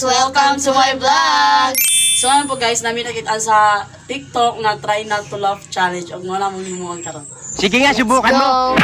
Welcome to my vlog! So ngayon po guys, namin nakita sa TikTok na try not to laugh challenge. Huwag mo na mong himuhan karon. Sige nga, subukan mo.